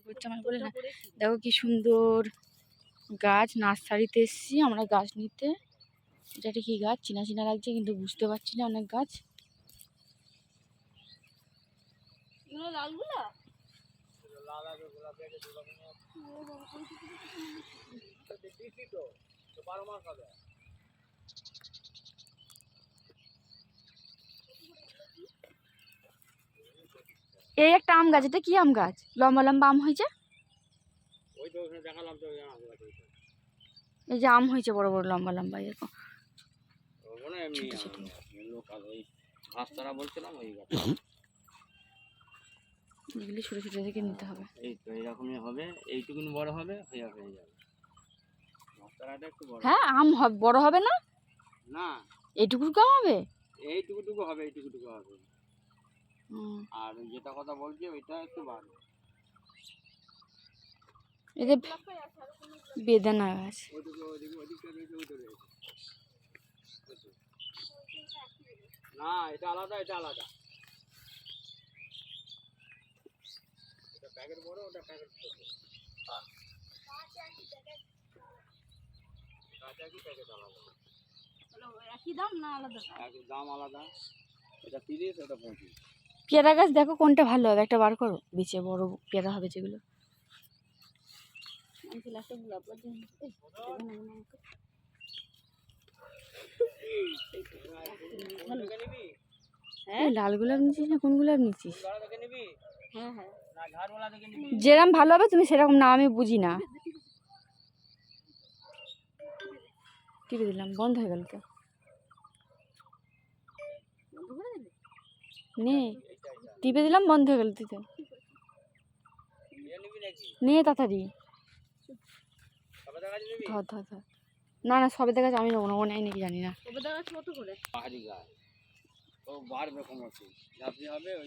করছে আমার বলে না। দেখো কি সুন্দর গাছ, নার্সারিতে এসেছি আমরা গাছ নিতে। এটা কি গাছ চিনা চিনা লাগছে কিন্তু বুঝতে পারছি না, অনেক গাছ। এই একটা আম গাছ, এটা কি আম গাছ? লম্বা লম্বা আম হয়েছে। এই যে আম হয়েছে বড় বড় লম্বা লম্বা, এরকম ছোট ছোট। এগুলি ছোট ছোট থেকে নিতে হবে। এই তো এরকমই হবে, এইটুকুন বড় হবে, হয়ে যাবে। হ্যাঁ আম বড় হবে না? না এইটুকু কম হবে, এইটুকুটুকু হবে, এইটুকুটুকু হবে। আর যেটা কথা বলছি ওইটা একটু বাড়বে। এটা বেদানা গাছ। না এটা আলাদা, এটা আলাদা। এটা প্যাকেট বড়, ওটা প্যাকেট ছোট। একই দাম না আলাদা? দাম আলাদা, এটা 30, ওটা 25। পেয়ারা গাছ দেখো কোনটা ভালো হবে, একটা বার করো, বিচে বড় পেয়ারা হবে যেগুলো। লাল গোলাপ নিচ্ছিস না কোন গোলাপ নিচ্ছিস? যেরকম ভালো হবে তুমি সেরকম না, আমি বুঝি না। টিপে দিলাম, বন্ধ হয়ে গেল তো। নে টিপে দিলাম, বন্ধ হয়ে গেল। তুই তো নে তাড়াতাড়ি ধর ধর ধর। না না সবেদা গাছ আমি নেবো না, ও নেয় নাকি জানি না।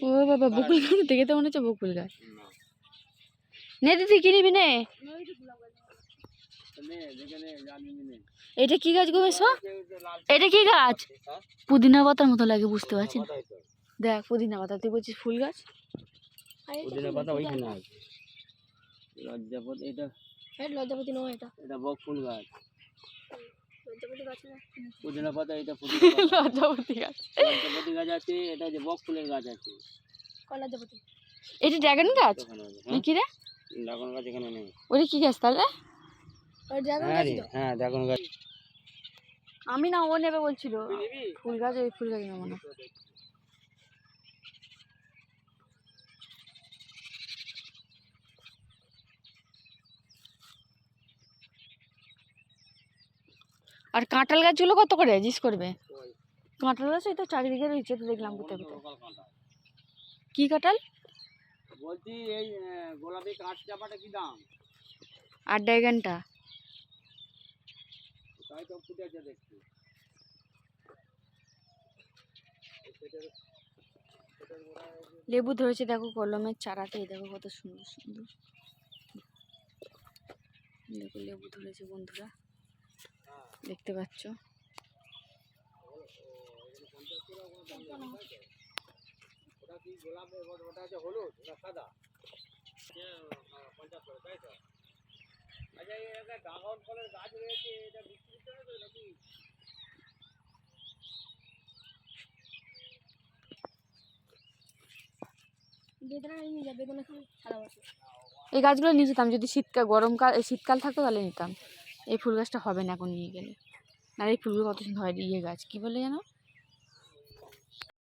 ও বাবা বকুল গাছ দেখে তো মনে হচ্ছে বকুল গাছ। নে দিদি কি নিবি নে। এটা কি গাছ গো মেশো? এটা কি গাছ? পুদিনা পাতার মতো লাগে, বুঝতে পারছি না। দেখ পুদিনা পাতা, তুই বলছিস ফুল গাছ। পুদিনা পাতা ওইখানে আছে। লজ্জাপতি, এটা লজ্জাপতি নয়, এটা বক ফুল গাছ। পুদিনা পাতা, এটা লজ্জাপতি গাছ। লজ্জাপতি গাছ আছে, এটা যে বক ফুলের গাছ আছে। এটা ড্রাগন গাছ কি রে? ড্রাগন গাছ এখানে নেই। ওটা কি গাছ তাহলে? হ্যাঁ ড্রাগন গাছ। আমি না, ও নেবে বলছিল ফুল গাছ। ওই ফুল গাছ নেবো না। আর কাঁঠাল গাছগুলো কত করে জিজ্ঞেস করবে? কাঁঠাল গাছ ওই তো চারিদিকে রয়েছে, তো দেখলাম কোথায় কোথায়। কি কাঁঠাল বলছি? এই গোলাপি কাঠ চাপাটা কি দাম? আর ড্রাগনটা তাই তো ফুটে আছে দেখছি। লেবু ধরেছে দেখো কলমের চারাতে, দেখো কত সুন্দর সুন্দর। দেখো লেবু ধরেছে বন্ধুরা, দেখতে পাচ্ছ। ওটা কি গোলাপ? ওটা আছে হলুদ না সাদা? 50 করে, তাই তো? আচ্ছা এই একটা ড্রাগন ফলের গাছ রয়েছে, এটা বিক্রি করতে হবে নাকি? এই গাছগুলো নিয়ে যেতাম যদি শীতকাল, গরমকাল, শীতকাল থাকতো তাহলে নিতাম। এই ফুল গাছটা হবে না এখন নিয়ে গেলে। আর এই ফুলগুলো কত সুন্দর হয়, ইয়ে গাছ কি বলে জানো?